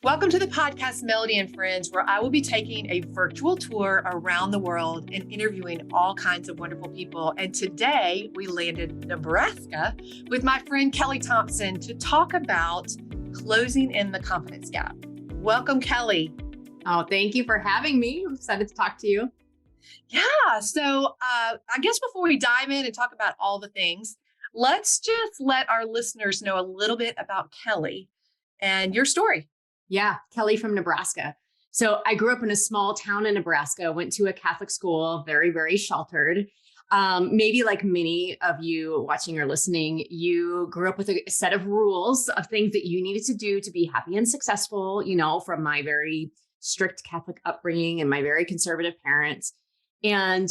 Welcome to the podcast, Melody and Friends, where I will be taking a virtual tour around the world and interviewing all kinds of wonderful people. And today we landed in Nebraska with my friend Kelli Thompson to talk about closing in the confidence gap. Welcome, Kelli. Oh, thank you for having me. I'm excited to talk to you. Yeah, so I guess before we dive in and talk about all the things, let's just let our listeners know a little bit about Kelli and your story. Yeah, Kelli from Nebraska. So I grew up in a small town in Nebraska, went to a Catholic school, very, very sheltered. Maybe like many of you watching or listening, you grew up with a set of rules of things that you needed to do to be happy and successful, from my very strict Catholic upbringing and my very conservative parents. And,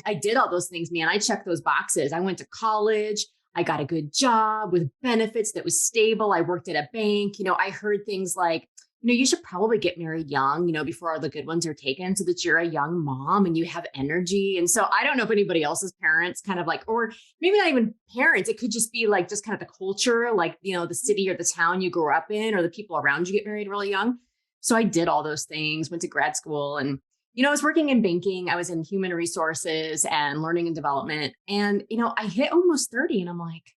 I did all those things, man. I checked those boxes. I went to college. I got a good job with benefits that was stable. I worked at a bank. I heard things like, you should probably get married young, before all the good ones are taken so that you're a young mom and you have energy. And so I don't know if anybody else's parents kind of like, or maybe not even parents, it could just be like just kind of the culture, like, the city or the town you grew up in or the people around you get married really young. So I did all those things, went to grad school and I was working in banking. I was in human resources and learning and development. And, I hit almost 30 and I'm like,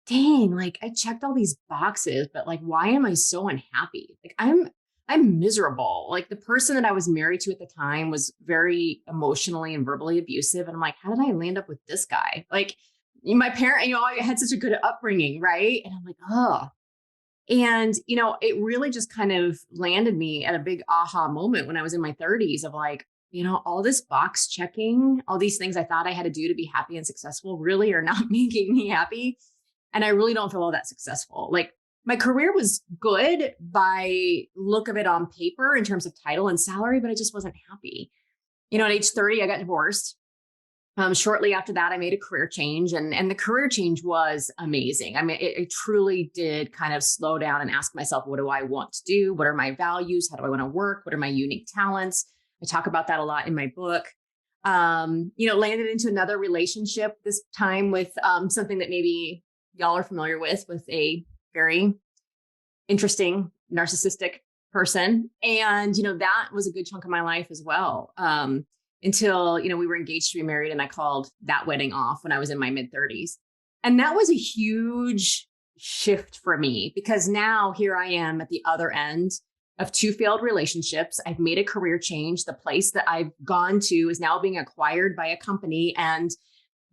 dang, like I checked all these boxes, but like, why am I so unhappy? Like I'm miserable. Like the person that I was married to at the time was very emotionally and verbally abusive. And I'm like, how did I land up with this guy? Like my parent, I had such a good upbringing. Right. And I'm like, oh. And, it really just kind of landed me at a big aha moment when I was in my 30s of like, all this box checking, all these things I thought I had to do to be happy and successful really are not making me happy. And I really don't feel all that successful. Like my career was good by look of it on paper in terms of title and salary, but I just wasn't happy. At age 30, I got divorced. Shortly after that, I made a career change and the career change was amazing. I mean, it truly did kind of slow down and ask myself, what do I want to do? What are my values? How do I want to work? What are my unique talents? I talk about that a lot in my book. Landed into another relationship this time with something that maybe y'all are familiar with a very interesting narcissistic person. And, that was a good chunk of my life as well. Until, we were engaged to be married and I called that wedding off when I was in my mid 30s. And that was a huge shift for me because now here I am at the other end of 2 failed relationships. I've made a career change. The place that I've gone to is now being acquired by a company and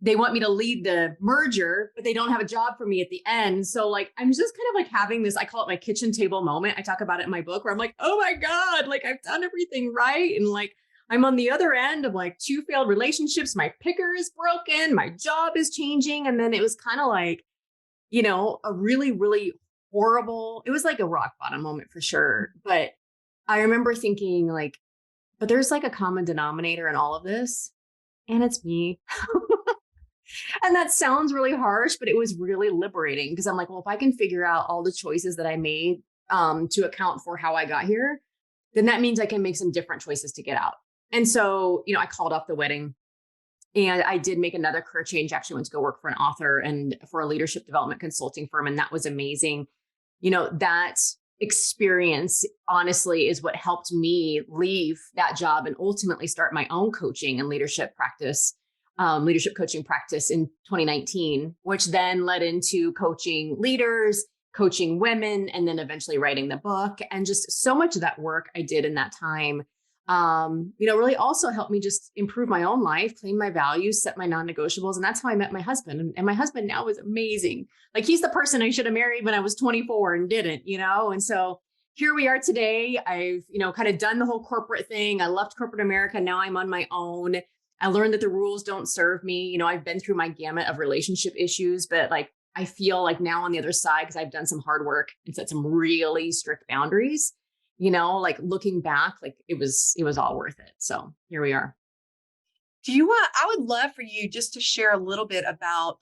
they want me to lead the merger, but they don't have a job for me at the end. So like, I'm just kind of like having this, I call it my kitchen table moment. I talk about it in my book where I'm like, oh my God, like I've done everything right. And like, I'm on the other end of like 2 failed relationships. My picker is broken. My job is changing. And then it was kind of like, a really, really horrible, it was like a rock bottom moment for sure. But I remember thinking like, but there's like a common denominator in all of this. And it's me. And that sounds really harsh, but it was really liberating because I'm like, well, if I can figure out all the choices that I made to account for how I got here, then that means I can make some different choices to get out. And so, I called off the wedding and I did make another career change. Actually went to go work for an author and for a leadership development consulting firm. And that was amazing. That experience honestly is what helped me leave that job and ultimately start my own coaching and leadership coaching practice in 2019, which then led into coaching leaders, coaching women, and then eventually writing the book. And just so much of that work I did in that time really also helped me just improve my own life, claim my values, set my non-negotiables. And that's how I met my husband. And my husband now is amazing. Like he's the person I should have married when I was 24 and didn't, And so here we are today. I've, kind of done the whole corporate thing. I left corporate America. Now I'm on my own. I learned that the rules don't serve me. I've been through my gamut of relationship issues, but like, I feel like now on the other side, because I've done some hard work and set some really strict boundaries, like looking back, like it was all worth it. So here we are. I would love for you just to share a little bit about,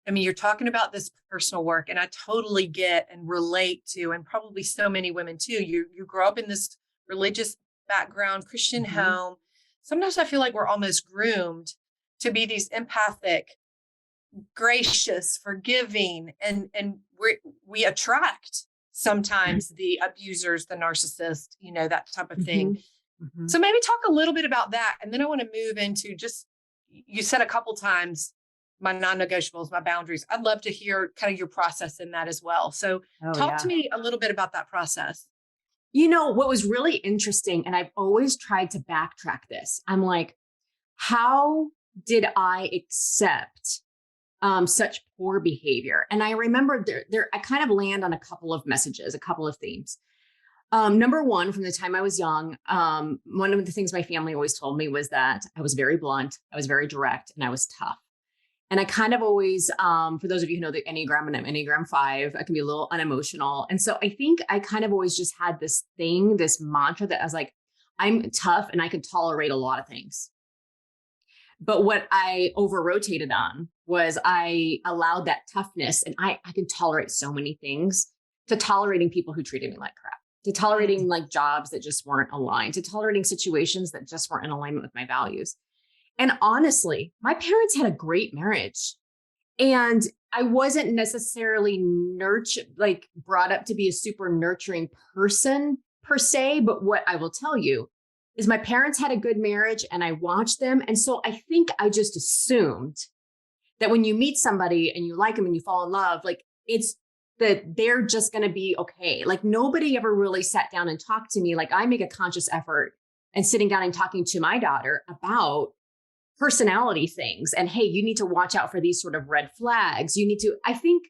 you're talking about this personal work and I totally get and relate to, and probably so many women too. You grow up in this religious background, Christian home. Sometimes I feel like we're almost groomed to be these empathic, gracious, forgiving, and we attract sometimes the abusers, the narcissist, that type of thing. Mm-hmm. So maybe talk a little bit about that. And then I want to move into just, you said a couple times, my non-negotiables, my boundaries. I'd love to hear kind of your process in that as well. So talk to me a little bit about that process. What was really interesting, and I've always tried to backtrack this. I'm like, how did I accept such poor behavior? And I remember I kind of land on a couple of messages, a couple of themes. Number one, from the time I was young, one of the things my family always told me was that I was very blunt, I was very direct, and I was tough. And I kind of always, for those of you who know the Enneagram, and I'm Enneagram 5, I can be a little unemotional. And so I think I kind of always just had this mantra that I was like, I'm tough and I can tolerate a lot of things. But what I over rotated on was I allowed that toughness, and I can tolerate so many things, to tolerating people who treated me like crap, to tolerating like jobs that just weren't aligned, to tolerating situations that just weren't in alignment with my values. And honestly, my parents had a great marriage, and I wasn't necessarily brought up to be a super nurturing person per se. But what I will tell you is my parents had a good marriage and I watched them. And so I think I just assumed that when you meet somebody and you like them and you fall in love, like it's that they're just going to be okay. Like nobody ever really sat down and talked to me. Like I make a conscious effort and sitting down and talking to my daughter about personality things. And hey, you need to watch out for these sort of red flags. I think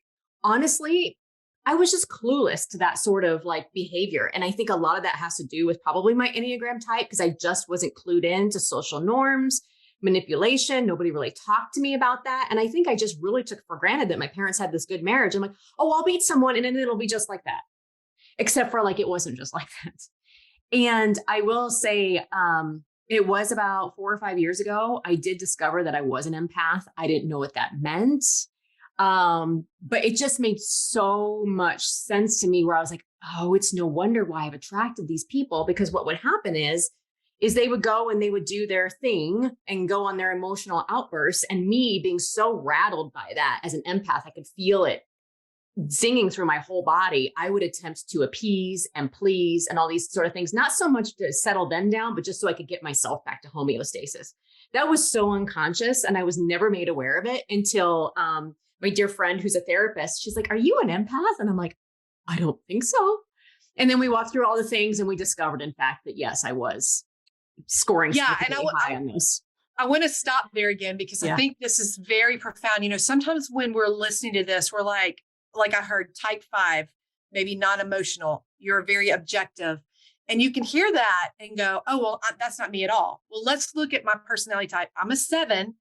honestly, I was just clueless to that sort of like behavior. And I think a lot of that has to do with probably my Enneagram type, because I just wasn't clued in to social norms, manipulation. Nobody really talked to me about that. And I think I just really took for granted that my parents had this good marriage. I'm like, oh, I'll meet someone and then it'll be just like that. Except for like, it wasn't just like that. And I will say, it was about 4 or 5 years ago, I did discover that I was an empath. I didn't know what that meant. But it just made so much sense to me, where I was like, oh, it's no wonder why I've attracted these people, because what would happen is they would go and they would do their thing and go on their emotional outbursts. And me being so rattled by that as an empath, I could feel it zinging through my whole body. I would attempt to appease and please and all these sort of things, not so much to settle them down, but just so I could get myself back to homeostasis. That was so unconscious, and I was never made aware of it until my dear friend who's a therapist, she's like, are you an empath? And I'm like, I don't think so. And then we walked through all the things and we discovered, in fact, that yes, I was scoring high on this. I want to stop there again, because I think this is very profound. Sometimes when we're listening to this, we're like I heard type 5, maybe non-emotional, you're very objective. And you can hear that and go, oh, well, that's not me at all. Well, let's look at my personality type. I'm a 7.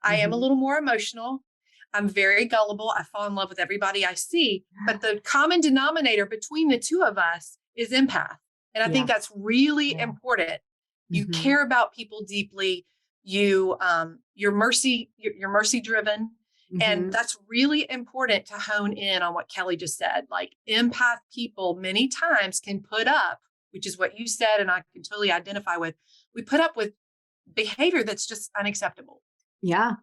I am a little more emotional. I'm very gullible. I fall in love with everybody I see. But the common denominator between the two of us is empath. And I think that's really important. You care about people deeply. You're mercy driven. And that's really important to hone in on what Kelli just said. Like empath people many times can put up, which is what you said, and I can totally identify with, we put up with behavior that's just unacceptable. Yeah,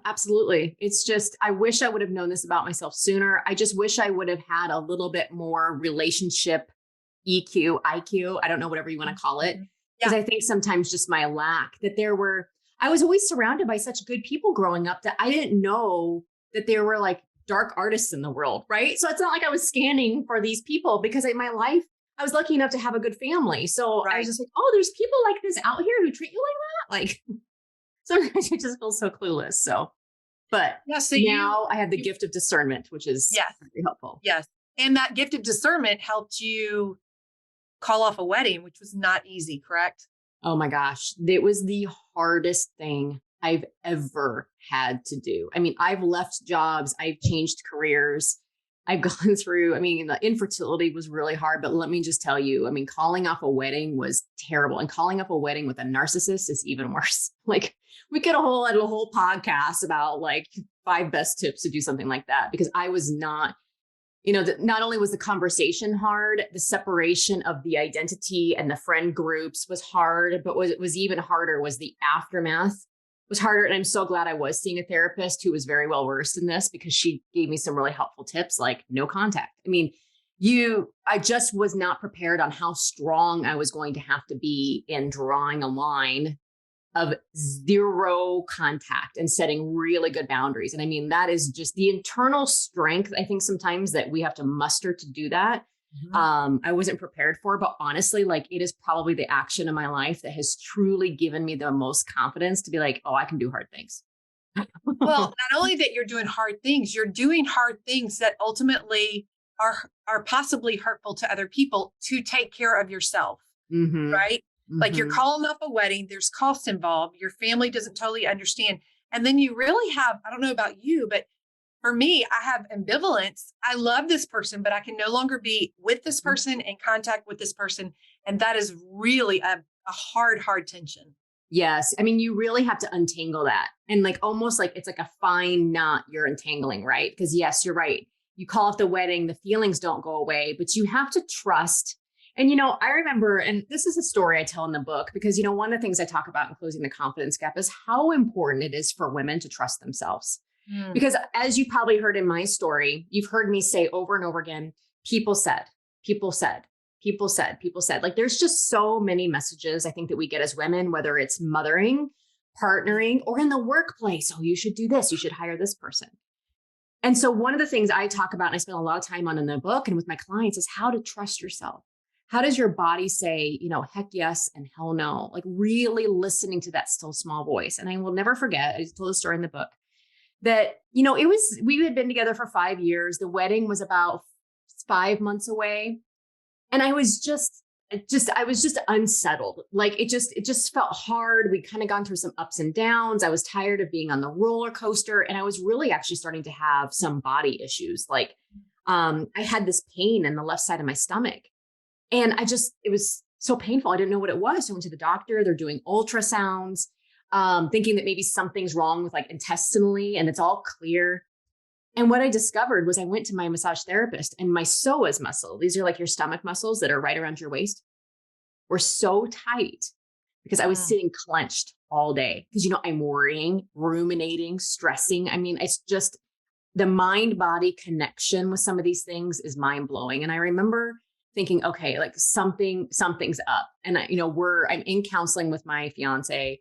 absolutely. It's just, I wish I would have known this about myself sooner. I just wish I would have had a little bit more relationship EQ, IQ. I don't know, whatever you want to call it. Because I think sometimes just my lack I was always surrounded by such good people growing up that I didn't know that there were like dark artists in the world, right? So it's not like I was scanning for these people, because in my life, I was lucky enough to have a good family. So I was just like, oh, there's people like this out here who treat you like that. Like, sometimes you just feel so clueless. So, but now I have the gift of discernment, which is very helpful. Yes. And that gift of discernment helped you call off a wedding, which was not easy, correct? Oh my gosh. It was the hardest thing I've ever had to do. I mean, I've left jobs, I've changed careers, I've gone through, the infertility was really hard, but let me just tell you, calling off a wedding was terrible. And calling off a wedding with a narcissist is even worse. Like we could have a whole podcast about like 5 best tips to do something like that, because I was not, not only was the conversation hard, the separation of the identity and the friend groups was hard, but what was even harder was the aftermath was harder. And I'm so glad I was seeing a therapist who was very well versed in this, because she gave me some really helpful tips, like no contact. I just was not prepared on how strong I was going to have to be in drawing a line of zero contact and setting really good boundaries. And I mean, that is just the internal strength, I think sometimes that we have to muster to do that. I wasn't prepared for, but honestly, like it is probably the action in my life that has truly given me the most confidence to be like, oh, I can do hard things. Well, not only that you're doing hard things, you're doing hard things that ultimately are possibly hurtful to other people to take care of yourself, Mm-hmm. right? Like you're Mm-hmm. calling off a wedding, there's cost involved, your family doesn't totally understand. And then you really have, I don't know about you, but for me, I have ambivalence. I love this person, but I can no longer be with this person, in contact with this person. And that is really a hard tension. Yes. I mean, you really have to untangle that. And like almost like it's like a fine knot you're untangling, right? Because yes, you're right. You call off the wedding, the feelings don't go away, but you have to trust. And, I remember, and this is a story I tell in the book, because, one of the things I talk about in Closing the Confidence Gap is how important it is for women to trust themselves. Mm. Because as you probably heard in my story, you've heard me say over and over again, people said, people said, people said, people said. Like there's just so many messages I think that we get as women, whether it's mothering, partnering, or in the workplace. Oh, you should do this. You should hire this person. And so one of the things I talk about, and I spend a lot of time on in the book and with my clients, is how to trust yourself. How does your body say, heck yes and hell no? Like really listening to that still small voice. And I will never forget, I told the story in the book, that, we had been together for 5 years. The wedding was about 5 months away. And I was I was just unsettled. Like it just felt hard. We'd kind of gone through some ups and downs. I was tired of being on the roller coaster. And I was really actually starting to have some body issues. Like I had this pain in the left side of my stomach. And it was so painful. I didn't know what it was. So I went to the doctor. They're doing ultrasounds, thinking that maybe something's wrong with like intestinally, and it's all clear. And what I discovered was I went to my massage therapist, and my psoas muscle, these are like your stomach muscles that are right around your waist, were so tight because I was sitting clenched all day. Because, I'm worrying, ruminating, stressing. I mean, it's just the mind body connection with some of these things is mind blowing. And I remember thinking, okay, like something's up. And I'm in counseling with my fiance,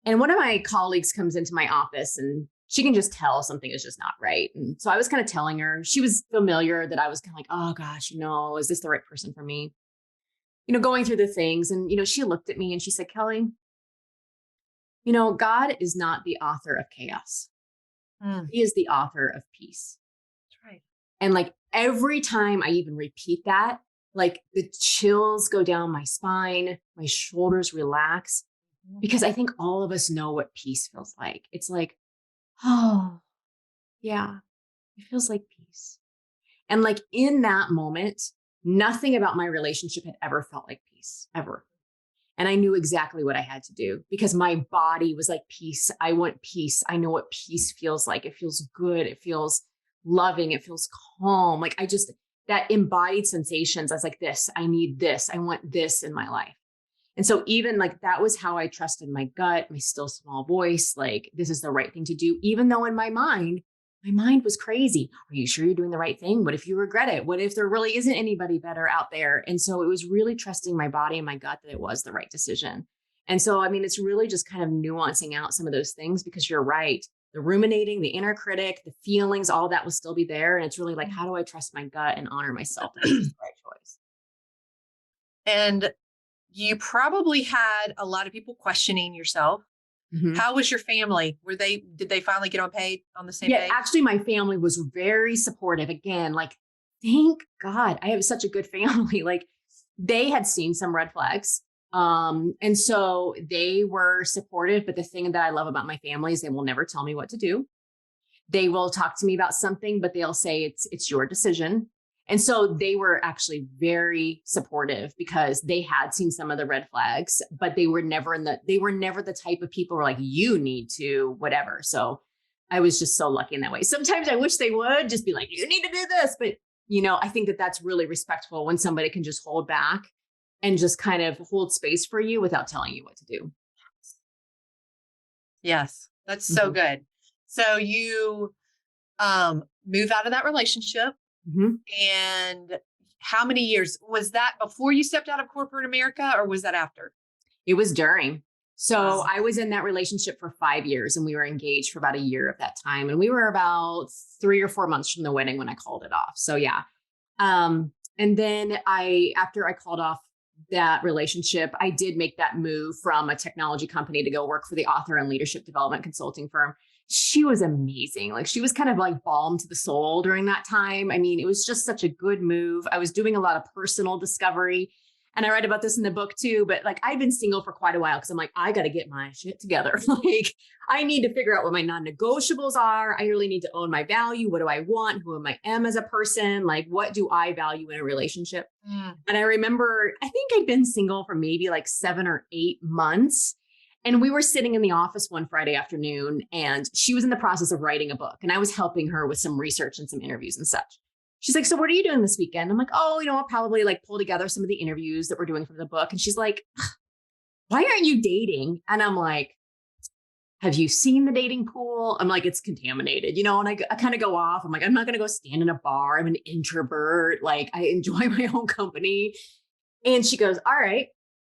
and one of my colleagues comes into my office and she can just tell something is just not right. And so I was kind of telling her, she was familiar that I was kind of like, oh gosh, is this the right person for me? Going through the things. And, she looked at me and she said, Kelli, God is not the author of chaos. He is the author of peace. That's right. And like every time I even repeat that, like the chills go down my spine, my shoulders relax, because I think all of us know what peace feels like. It's like, oh, yeah, it feels like peace. And like in that moment, nothing about my relationship had ever felt like peace, ever. And I knew exactly what I had to do because my body was like, peace. I want peace. I know what peace feels like. It feels good. It feels loving. It feels calm. Like that embodied sensations. I was like, I need this. I want this in my life. And so even like that was how I trusted my gut, my still small voice, like this is the right thing to do, even though in my mind was crazy. Are you sure you're doing the right thing? What if you regret it? What if there really isn't anybody better out there? And so it was really trusting my body and my gut that it was the right decision. And so, I mean, it's really just kind of nuancing out some of those things because you're right. The ruminating, the inner critic, the feelings, all that will still be there. And it's really like, how do I trust my gut and honor myself that this is the right choice? And you probably had a lot of people questioning yourself. Mm-hmm. How was your family? Did they finally get on the same page? Actually, my family was very supportive. Again, like, thank God I have such a good family. Like they had seen some red flags. And so they were supportive. But the thing that I love about my family is they will never tell me what to do. They will talk to me about something, but they'll say it's your decision. And so they were actually very supportive because they had seen some of the red flags, but they were never the type of people who were like, you need to, whatever. So I was just so lucky in that way. Sometimes I wish they would just be like, you need to do this. But, I think that that's really respectful when somebody can just hold back and just kind of hold space for you without telling you what to do. Yes, that's so good. So you move out of that relationship. Mm-hmm. And How many years? Was that before you stepped out of corporate America or was that after? It was during. So Wow. I was in that relationship for 5 years and we were engaged for about a year of that time. And we were about 3 or 4 months from the wedding when I called it off. So yeah. And then after I called off that relationship, I did make that move from a technology company to go work for the author and leadership development consulting firm. She was amazing. Like she was kind of like balm to the soul during that time. I mean, it was just such a good move. I was doing a lot of personal discovery. And I write about this in the book too, but like I've been single for quite a while because I'm like, I got to get my shit together. Like I need to figure out what my non-negotiables are. I really need to own my value. What do I want? Who am I as a person? Like what do I value in a relationship? Mm. And I remember, I think I'd been single for maybe like 7 or 8 months. And we were sitting in the office one Friday afternoon and she was in the process of writing a book and I was helping her with some research and some interviews and such. She's like, so what are you doing this weekend? I'm like, oh, I'll probably like pull together some of the interviews that we're doing for the book. And she's like, why aren't you dating? And I'm like, have you seen the dating pool? I'm like, it's contaminated, and I kind of go off. I'm like, I'm not going to go stand in a bar. I'm an introvert. Like I enjoy my own company. And she goes, all right.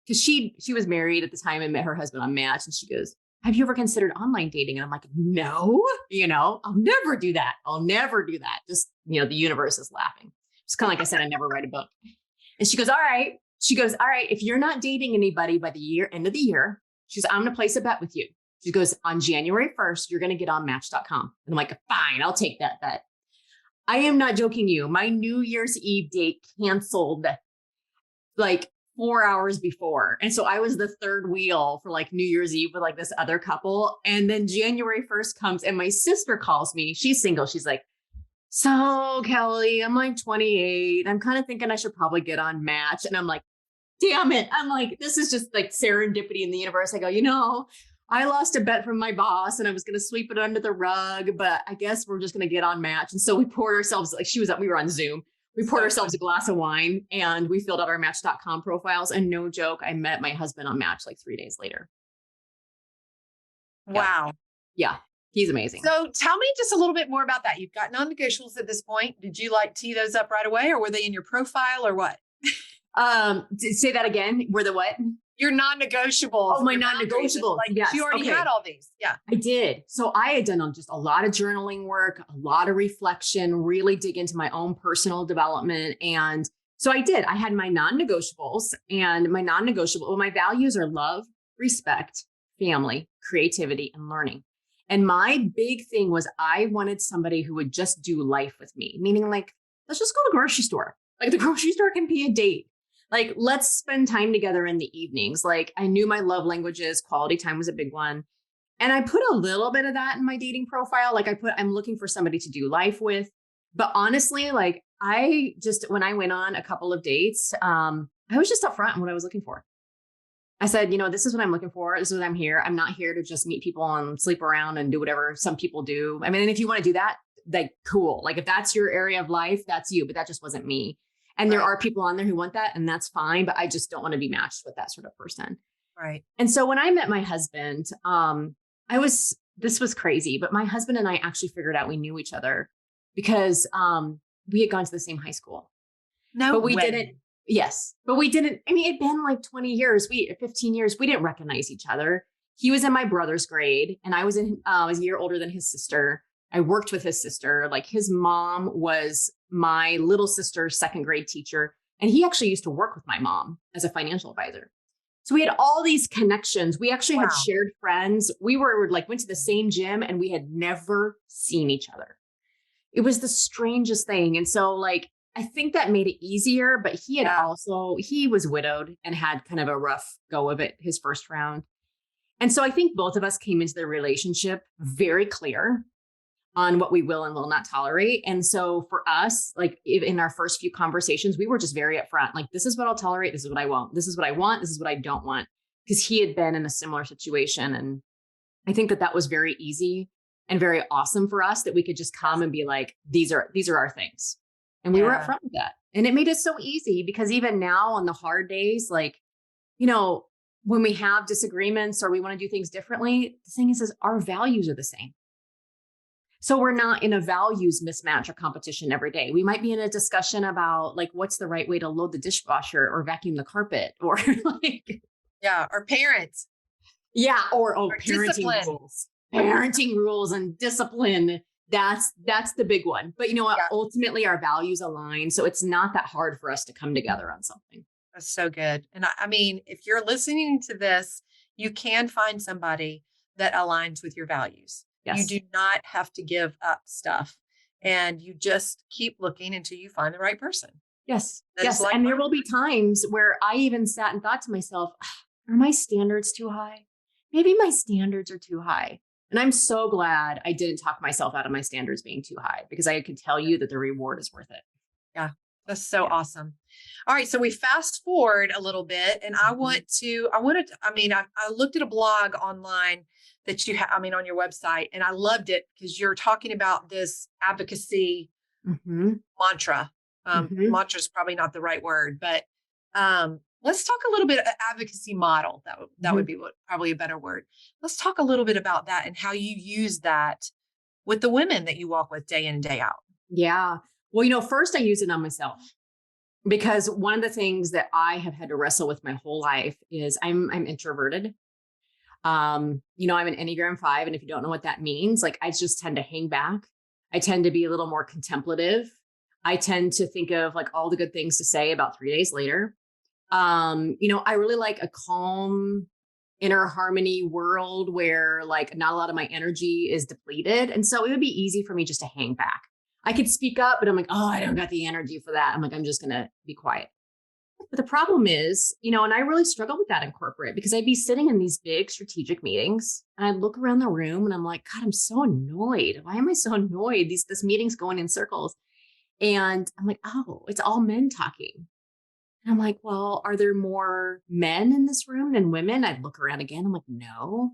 Cause she was married at the time and met her husband on Match. And she goes, have you ever considered online dating? And I'm like, no, I'll never do that. I'll never do that. Just, the universe is laughing. It's kind of like I said, I never write a book. And she goes, all right. She goes, all right. If you're not dating anybody by the end of the year, she goes, I'm going to place a bet with you. She goes, on January 1st, you're going to get on Match.com. And I'm like, fine, I'll take that bet. I am not joking you. My New Year's Eve date canceled like 4 hours before. And so I was the third wheel for like New Year's Eve with like this other couple. And then January 1st comes and my sister calls me. She's single. She's like, so Kelly, I'm like 28. I'm kind of thinking I should probably get on Match. And I'm like, damn it. I'm like, this is just like serendipity in the universe. I go, I lost a bet from my boss and I was going to sweep it under the rug, but I guess we're just going to get on Match. And so we poured ourselves, like we were on Zoom. We poured ourselves a glass of wine and we filled out our Match.com profiles. And no joke, I met my husband on Match like 3 days later. Wow. Yeah. He's amazing. So tell me just a little bit more about that. You've got non-negotiables at this point. Did you like tee those up right away or were they in your profile or what? Say that again. Were the what? Your non-negotiables. Oh, my non-negotiables. Like yes. you already had all these. Yeah. I did. So I had done just a lot of journaling work, a lot of reflection, really dig into my own personal development. And so I did. I had my non-negotiables and my values are love, respect, family, creativity, and learning. And my big thing was I wanted somebody who would just do life with me, meaning like, let's just go to the grocery store. Like the grocery store can be a date. Like, let's spend time together in the evenings. Like I knew my love languages, quality time was a big one. And I put a little bit of that in my dating profile. Like I'm looking for somebody to do life with. But honestly, like when I went on a couple of dates, I was just upfront in what I was looking for. I said, this is what I'm looking for. This is what I'm here. I'm not here to just meet people and sleep around and do whatever some people do. I mean, and if you want to do that, like cool. Like if that's your area of life, that's you, but that just wasn't me. And there are people on there who want that and that's fine, but I just don't want to be matched with that sort of person. Right. And so when I met my husband, this was crazy, but my husband and I actually figured out we knew each other because we had gone to the same high school. No, but we didn't. Yes, but we didn't. I mean, it'd been like 20 years, 15 years. We didn't recognize each other. He was in my brother's grade and I was a year older than his sister. I worked with his sister. Like his mom was my little sister's second grade teacher. And he actually used to work with my mom as a financial advisor. So we had all these connections. We actually had shared friends. We went to the same gym and we had never seen each other. It was the strangest thing. And so like, I think that made it easier, but he was widowed and had kind of a rough go of it his first round. And so I think both of us came into the relationship very clear on what we will and will not tolerate. And so for us, like in our first few conversations, we were just very upfront. Like, this is what I'll tolerate. This is what I won't. This is what I want. This is what I don't want. Because he had been in a similar situation. And I think that was very easy and very awesome for us that we could just come and be like, these are our things. And we were upfront with that. And it made it so easy because even now on the hard days, like, when we have disagreements or we want to do things differently, the thing is our values are the same. So we're not in a values mismatch or competition every day. We might be in a discussion about like, what's the right way to load the dishwasher or vacuum the carpet or like, Yeah. Or parents yeah, or oh, or discipline. parenting rules and discipline. That's the big one. But you know what? Yeah. Ultimately, our values align. So it's not that hard for us to come together on something. That's so good. And I mean, if you're listening to this, you can find somebody that aligns with your values. You Yes. do not have to give up stuff, and you just keep looking until you find the right person. Yes. That is Yes. like, And there will be times where I even sat and thought to myself, "Ah, are my standards too high? Maybe my standards are too high." And I'm so glad I didn't talk myself out of my standards being too high because I could tell you that the reward is worth it. yeah, that's so Yeah. awesome. All right. So we fast forward a little bit, and Mhm. I mean, I looked at a blog online that you have, I mean, on your website, and I loved it because you're talking about this advocacy Mhm. mantra. Mhm. Mantra is probably not the right word, but let's talk a little bit advocacy model. That would Mhm. be probably a better word. Let's talk a little bit about that and how you use that with the women that you walk with day in and day out. Yeah. Well, first I use it on myself because one of the things that I have had to wrestle with my whole life is I'm introverted. I'm an Enneagram 5, and if you don't know what that means, like I just tend to hang back. I tend to be a little more contemplative. I tend to think of like all the good things to say about 3 days later. I really like a calm inner harmony world where like not a lot of my energy is depleted. And so it would be easy for me just to hang back. I could speak up, but I'm like, oh, I don't got the energy for that. I'm like, I'm just gonna be quiet. But the problem is, and I really struggle with that in corporate because I'd be sitting in these big strategic meetings and I'd look around the room and I'm like, God, I'm so annoyed. Why am I so annoyed? This meeting's going in circles. And I'm like, oh, it's all men talking. And I'm like, well, are there more men in this room than women? I'd look around again. I'm like, no.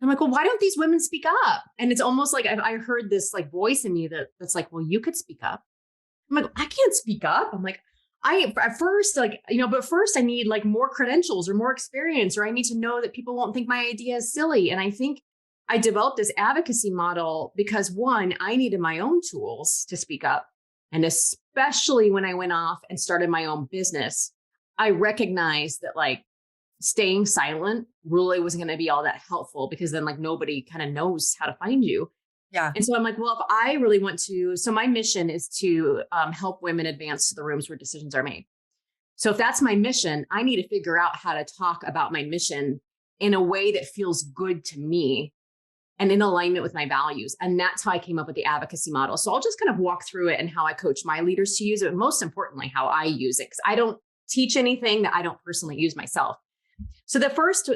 I'm like, well, why don't these women speak up? And it's almost like I heard this like voice in me that's like, well, you could speak up. I'm like, I can't speak up. I'm like, I at first like, but first I need like more credentials or more experience, or I need to know that people won't think my idea is silly. And I think I developed this advocacy model because one, I needed my own tools to speak up. And especially when I went off and started my own business, I recognized that like staying silent really wasn't going to be all that helpful because then like nobody kind of knows how to find you. Yeah. And so I'm like, well, if I really want to, so my mission is to help women advance to the rooms where decisions are made. So if that's my mission, I need to figure out how to talk about my mission in a way that feels good to me and in alignment with my values. And that's how I came up with the advocacy model. So I'll just kind of walk through it and how I coach my leaders to use it. And most importantly, how I use it, because I don't teach anything that I don't personally use myself. So the first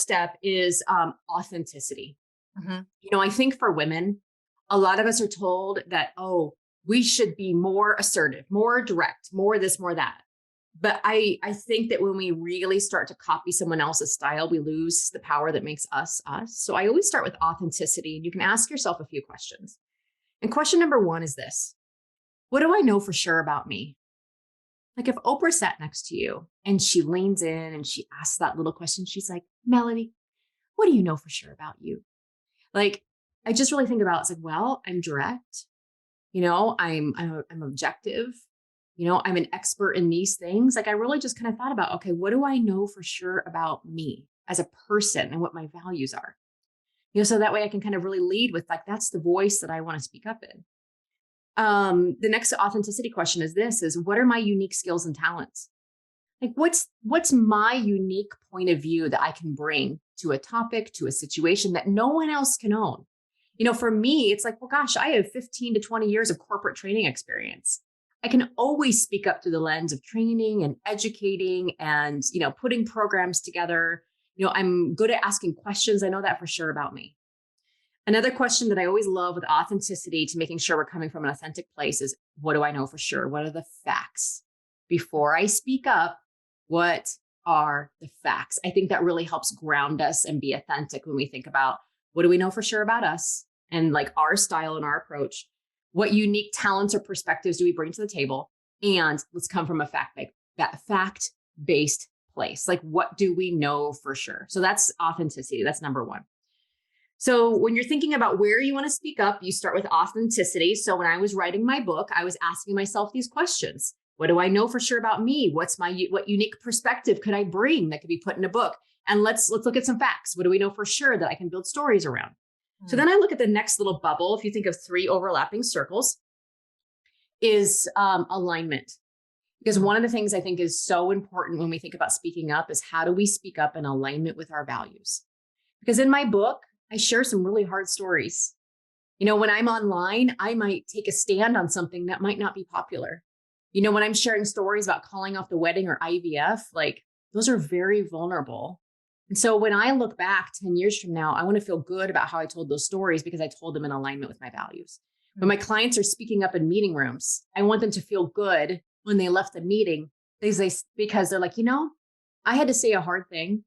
step is authenticity. Mhm. I think for women, a lot of us are told that, oh, we should be more assertive, more direct, more this, more that. But I think that when we really start to copy someone else's style, we lose the power that makes us us. So I always start with authenticity. And you can ask yourself a few questions. And question number one is this: what do I know for sure about me? Like if Oprah sat next to you and she leans in and she asks that little question, she's like, Melody, what do you know for sure about you? Like, I just really think about it's like, well, I'm direct, I'm objective, I'm an expert in these things. Like I really just kind of thought about, okay, what do I know for sure about me as a person and what my values are? So that way I can kind of really lead with like, that's the voice that I want to speak up in. The next authenticity question is what are my unique skills and talents? Like what's my unique point of view that I can bring to a topic, to a situation that no one else can own? For me, it's like, well, gosh, I have 15 to 20 years of corporate training experience. I can always speak up through the lens of training and educating and, putting programs together. I'm good at asking questions. I know that for sure about me. Another question that I always love with authenticity to making sure we're coming from an authentic place is what do I know for sure? What are the facts? Before I speak up, what are the facts? I think that really helps ground us and be authentic when we think about what do we know for sure about us and like our style and our approach. What unique talents or perspectives do we bring to the table? And let's come from a fact-based place. Like what do we know for sure? So that's authenticity. That's number one. So when you're thinking about where you want to speak up, you start with authenticity. So when I was writing my book, I was asking myself these questions. What do I know for sure about me? What unique perspective could I bring that could be put in a book? And let's look at some facts. What do we know for sure that I can build stories around? So then I look at the next little bubble. If you think of 3 overlapping circles, is alignment. Because one of the things I think is so important when we think about speaking up is how do we speak up in alignment with our values? Because in my book, I share some really hard stories. When I'm online, I might take a stand on something that might not be popular. When I'm sharing stories about calling off the wedding or IVF, like those are very vulnerable. And so when I look back 10 years from now, I want to feel good about how I told those stories because I told them in alignment with my values. When my clients are speaking up in meeting rooms, I want them to feel good when they left the meeting because they're like, I had to say a hard thing,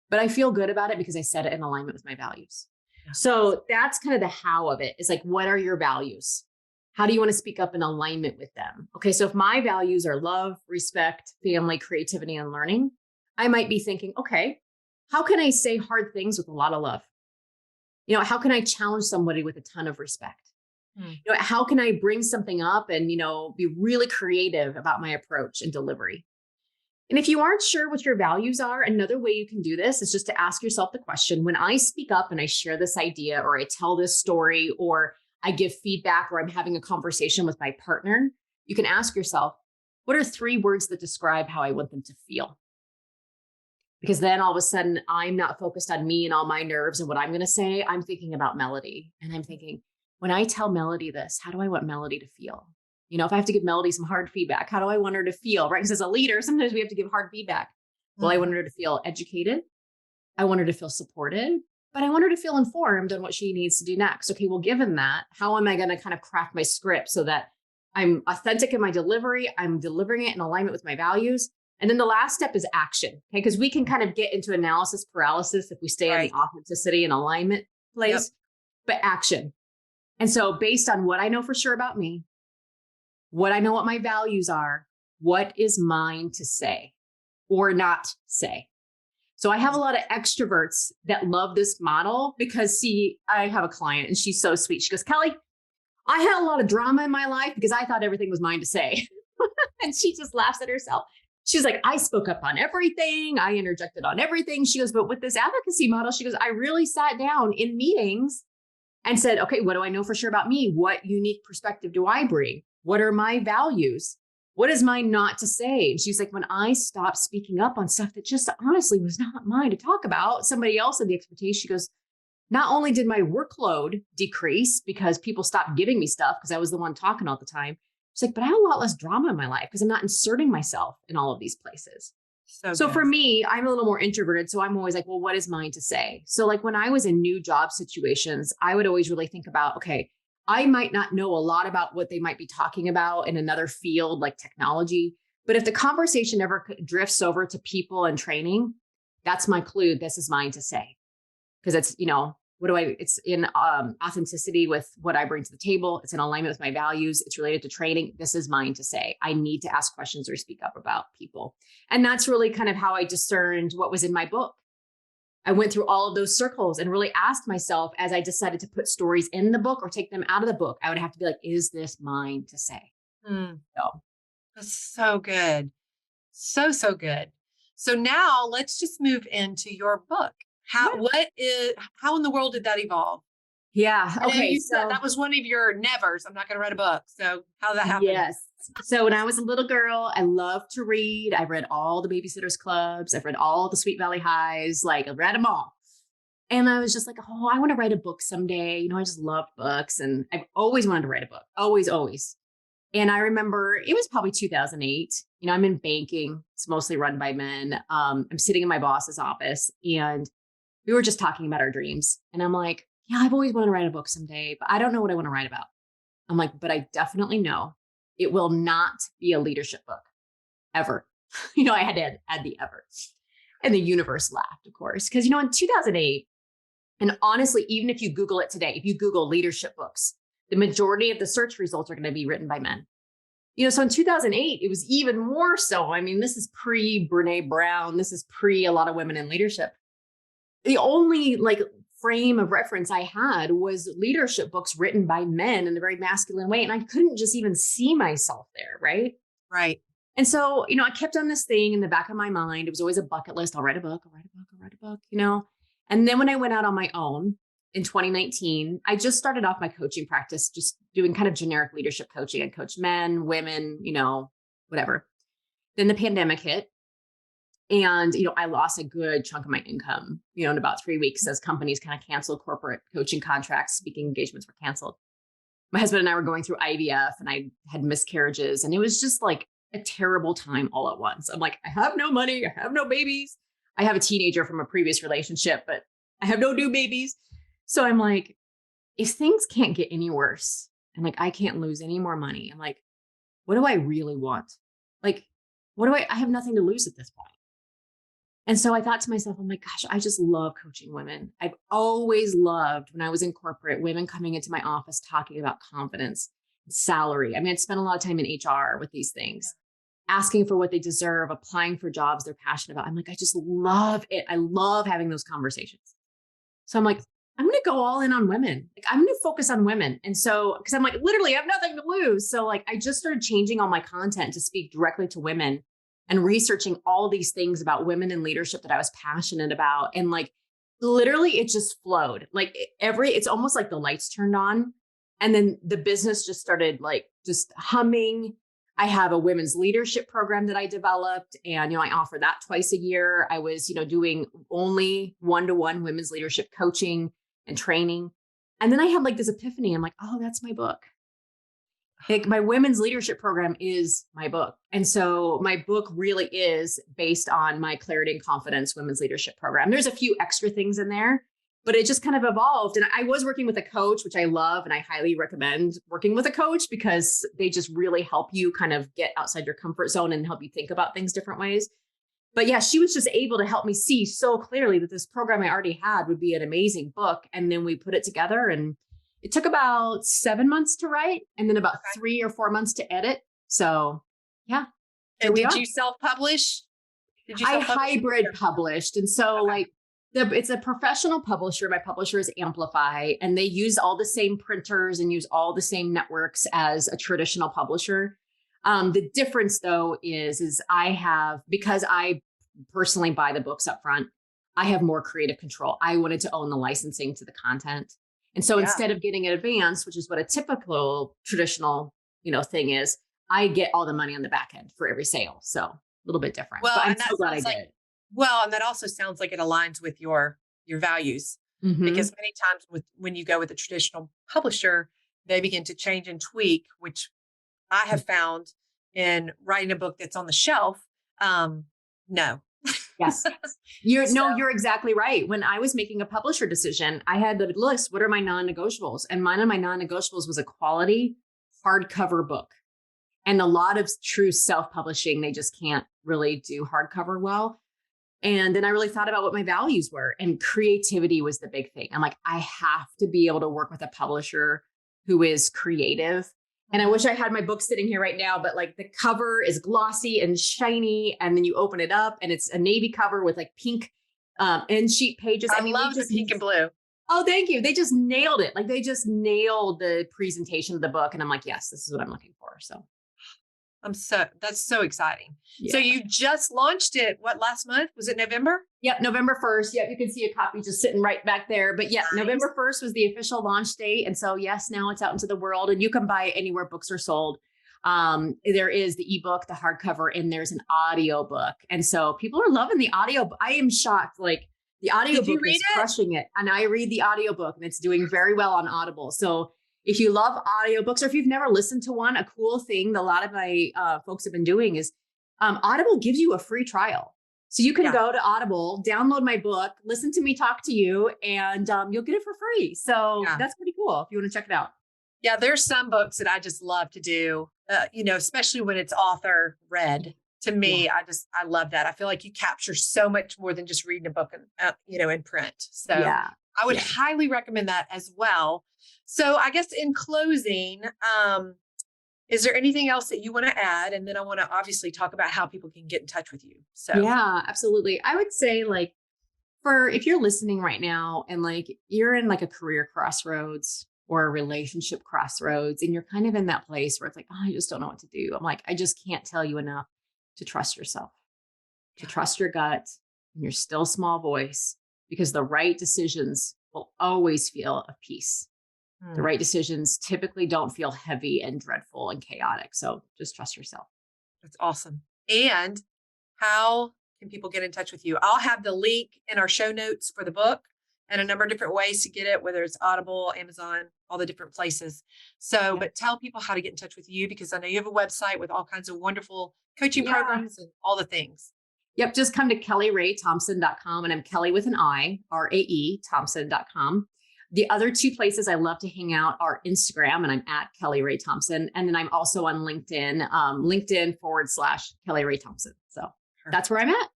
but I feel good about it because I said it in alignment with my values. Yeah. So that's kind of the how of it. It's like, what are your values? How do you want to speak up in alignment with them? Okay, so if my values are love, respect, family, creativity, and learning, I might be thinking, okay, how can I say hard things with a lot of love? How can I challenge somebody with a ton of respect? How can I bring something up and, be really creative about my approach and delivery? And if you aren't sure what your values are, another way you can do this is just to ask yourself the question, when I speak up and I share this idea or I tell this story or I give feedback or I'm having a conversation with my partner, you can ask yourself, what are 3 words that describe how I want them to feel? Because then all of a sudden I'm not focused on me and all my nerves and what I'm going to say. I'm thinking about Melody and I'm thinking, when I tell Melody this, how do I want Melody to feel? If I have to give Melody some hard feedback, how do I want her to feel? Right? Because as a leader, sometimes we have to give hard feedback. Well, I want her to feel educated. I want her to feel supported, but I want her to feel informed on what she needs to do next. Okay, well, given that, how am I going to kind of craft my script so that I'm authentic in my delivery? I'm delivering it in alignment with my values. And then the last step is action. Okay, because we can kind of get into analysis paralysis if we stay in the authenticity and alignment place, but action. And so based on what I know for sure about me, what I know what my values are, what is mine to say or not say? So I have a lot of extroverts that love this model because I have a client and she's so sweet. She goes, Kelli, I had a lot of drama in my life because I thought everything was mine to say. And she just laughs at herself. She's like, I spoke up on everything. I interjected on everything. She goes, but with this advocacy model, she goes, I really sat down in meetings and said, okay, what do I know for sure about me? What unique perspective do I bring? What are my values? What is mine not to say? And she's like, when I stopped speaking up on stuff that just honestly was not mine to talk about, somebody else had the expertise. She goes, not only did my workload decrease because people stopped giving me stuff because I was the one talking all the time. She's like, but I have a lot less drama in my life because I'm not inserting myself in all of these places. So for me, I'm a little more introverted. So I'm always like, well, what is mine to say? So like when I was in new job situations, I would always really think about, okay, I might not know a lot about what they might be talking about in another field like technology, but if the conversation ever drifts over to people and training, that's my clue. This is mine to say. Because it's, it's in authenticity with what I bring to the table. It's in alignment with my values. It's related to training. This is mine to say. I need to ask questions or speak up about people. And that's really kind of how I discerned what was in my book. I went through all of those circles and really asked myself as I decided to put stories in the book or take them out of the book, I would have to be like, is this mine to say? So that's so good. So, so good. So now let's just move into your book. How in the world did that evolve? Yeah. Okay. You said that was one of your nevers. I'm not going to write a book. So how did that happen? Yes. So when I was a little girl, I loved to read. I've read all the Babysitters Clubs. I've read all the Sweet Valley Highs. Like I've read them all. And I was just like, oh, I want to write a book someday. I just loved books and I've always wanted to write a book. Always, always. And I remember it was probably 2008. I'm in banking. It's mostly run by men. I'm sitting in my boss's office and we were just talking about our dreams. And I'm like, yeah, I've always wanted to write a book someday, but I don't know what I want to write about. I'm like, but I definitely know it will not be a leadership book ever. I had to add the ever. And the universe laughed, of course, because, in 2008, and honestly, even if you Google it today, if you Google leadership books, the majority of the search results are going to be written by men. So in 2008, it was even more so. This is pre Brene Brown. This is pre a lot of women in leadership. The only frame of reference I had was leadership books written by men in a very masculine way. And I couldn't just even see myself there. Right. Right. And so, I kept on this thing in the back of my mind. It was always a bucket list. I'll write a book, I'll write a book, I'll write a book. And then when I went out on my own in 2019, I just started off my coaching practice, just doing kind of generic leadership coaching. I coached men, women, whatever. Then the pandemic hit. And, I lost a good chunk of my income, in about 3 weeks as companies kind of canceled corporate coaching contracts, speaking engagements were canceled. My husband and I were going through IVF and I had miscarriages, and it was just like a terrible time all at once. I'm like, I have no money. I have no babies. I have a teenager from a previous relationship, but I have no new babies. So I'm like, if things can't get any worse and like, I can't lose any more money, I'm like, what do I really want? Like, I have nothing to lose at this point. And so I thought to myself, I'm like, gosh, I just love coaching women. I've always loved when I was in corporate, women coming into my office talking about confidence, salary. I mean, I'd spent a lot of time in HR with these things, asking for what they deserve, applying for jobs they're passionate about. I'm like, I just love it. I love having those conversations. So I'm like, I'm going to go all in on women. Like, I'm going to focus on women. And so, because I'm like, literally, I have nothing to lose. So like, I just started changing all my content to speak directly to women and researching all these things about women in leadership that I was passionate about. And like, literally it just flowed. Like it's almost like the lights turned on and then the business just started like just humming. I have a women's leadership program that I developed and, I offer that twice a year. I was, doing only one-to-one women's leadership coaching and training. And then I had like this epiphany. I'm like, oh, that's my book. Like my women's leadership program is my book. And so my book really is based on my Clarity and Confidence women's leadership program. There's a few extra things in there, but it just kind of evolved. And I was working with a coach, which I love. And I highly recommend working with a coach because they just really help you kind of get outside your comfort zone and help you think about things different ways. But yeah, she was just able to help me see so clearly that this program I already had would be an amazing book. And then we put it together and it took about 7 months to write and then about 3 or 4 months to edit. So yeah. And did you self-publish? I hybrid published. And so it's a professional publisher. My publisher is Amplify, and they use all the same printers and use all the same networks as a traditional publisher. The difference though is because I personally buy the books up front, I have more creative control. I wanted to own the licensing to the content. And so instead of getting it advanced, which is what a typical traditional, thing is, I get all the money on the back end for every sale. So a little bit different. Well, but I'm so glad I did. Well, and that also sounds like it aligns with your values, because many times when you go with a traditional publisher, they begin to change and tweak, which I have found in writing a book that's on the shelf. No. Yes. You're exactly right. When I was making a publisher decision, I had to list what are my non-negotiables, and one of my non-negotiables was a quality hardcover book. And a lot of true self-publishing, they just can't really do hardcover well. And then I really thought about what my values were, and creativity was the big thing. I'm like, I have to be able to work with a publisher who is creative. And I wish I had my book sitting here right now, but like the cover is glossy and shiny. And then you open it up and it's a navy cover with like pink end sheet pages. I love the pink and blue. Oh, thank you. They just nailed it. Like they just nailed the presentation of the book. And I'm like, yes, this is what I'm looking for. So that's so exciting. Yeah. So you just launched it, last month? Was it November? Yep. November 1st. Yep. You can see a copy just sitting right back there. But yeah, nice. November 1st was the official launch date. And so yes, now it's out into the world and you can buy it anywhere books are sold. There is the ebook, the hardcover, and there's an audio book. And so people are loving the audio. I am shocked. Like the audio book is crushing it. And I read the audio book and it's doing very well on Audible. So if you love audiobooks, or if you've never listened to one, a cool thing that a lot of my folks have been doing is Audible gives you a free trial. So you can go to Audible, download my book, listen to me talk to you, and you'll get it for free. So that's pretty cool if you want to check it out. Yeah, there's some books that I just love to do, especially when it's author read. To me, I love that. I feel like you capture so much more than just reading a book, in print. So I would highly recommend that as well. So I guess in closing, is there anything else that you want to add? And then I want to obviously talk about how people can get in touch with you. So yeah, absolutely. I would say For if you're listening right now and like you're in like a career crossroads or a relationship crossroads and you're kind of in that place where it's like, oh, I just don't know what to do. I'm like, I just can't tell you enough to trust yourself, to trust your gut and your still small voice, because the right decisions will always feel of peace. The right decisions typically don't feel heavy and dreadful and chaotic. So just trust yourself. That's awesome. And how can people get in touch with you? I'll have the link in our show notes for the book and a number of different ways to get it, whether it's Audible, Amazon, all the different places. So, but tell people how to get in touch with you, because I know you have a website with all kinds of wonderful coaching programs and all the things. Yep. Just come to KelliRaeThompson.com, and I'm Kelli with an I, RAE, Thompson.com. The other two places I love to hang out are Instagram, and I'm at Kelli Rae Thompson. And then I'm also on LinkedIn, LinkedIn/Kelli Rae Thompson. So that's where I'm at.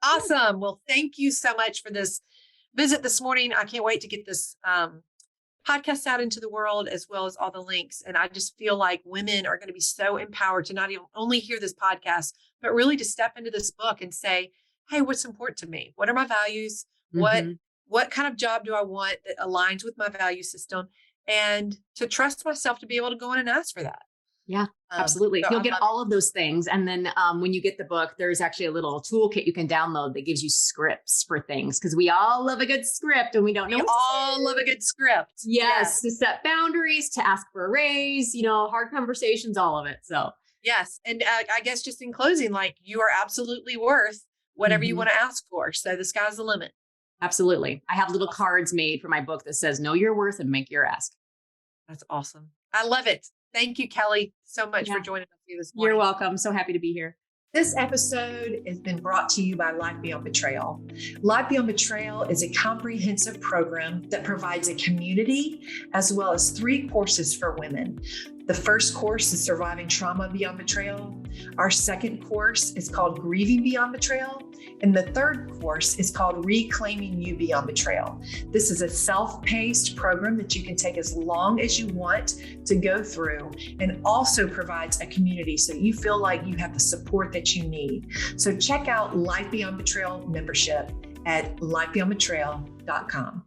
Awesome. Well, thank you so much for this visit this morning. I can't wait to get this podcast out into the world, as well as all the links. And I just feel like women are going to be so empowered to not even only hear this podcast, but really to step into this book and say, hey, what's important to me? What are my values? What kind of job do I want that aligns with my value system? And to trust myself to be able to go in and ask for that. Yeah, absolutely. So you'll get all of those things. And then when you get the book, there's actually a little toolkit you can download that gives you scripts for things, because we all love a good script and we don't know. We all love a good script. Yes, to set boundaries, to ask for a raise, hard conversations, all of it. So yes. And I guess just in closing, like, you are absolutely worth whatever you want to ask for. So the sky's the limit. Absolutely. I have little cards made for my book that says, know your worth and make your ask. That's awesome. I love it. Thank you, Kelli, so much for joining us here this morning. You're welcome. So happy to be here. This episode has been brought to you by Life Beyond Betrayal. Life Beyond Betrayal is a comprehensive program that provides a community as well as 3 courses for women. The first course is Surviving Trauma Beyond Betrayal. Our second course is called Grieving Beyond Betrayal. And the third course is called Reclaiming You Beyond Betrayal. This is a self-paced program that you can take as long as you want to go through, and also provides a community so you feel like you have the support that you need. So check out Life Beyond Betrayal membership at lifebeyondbetrayal.com.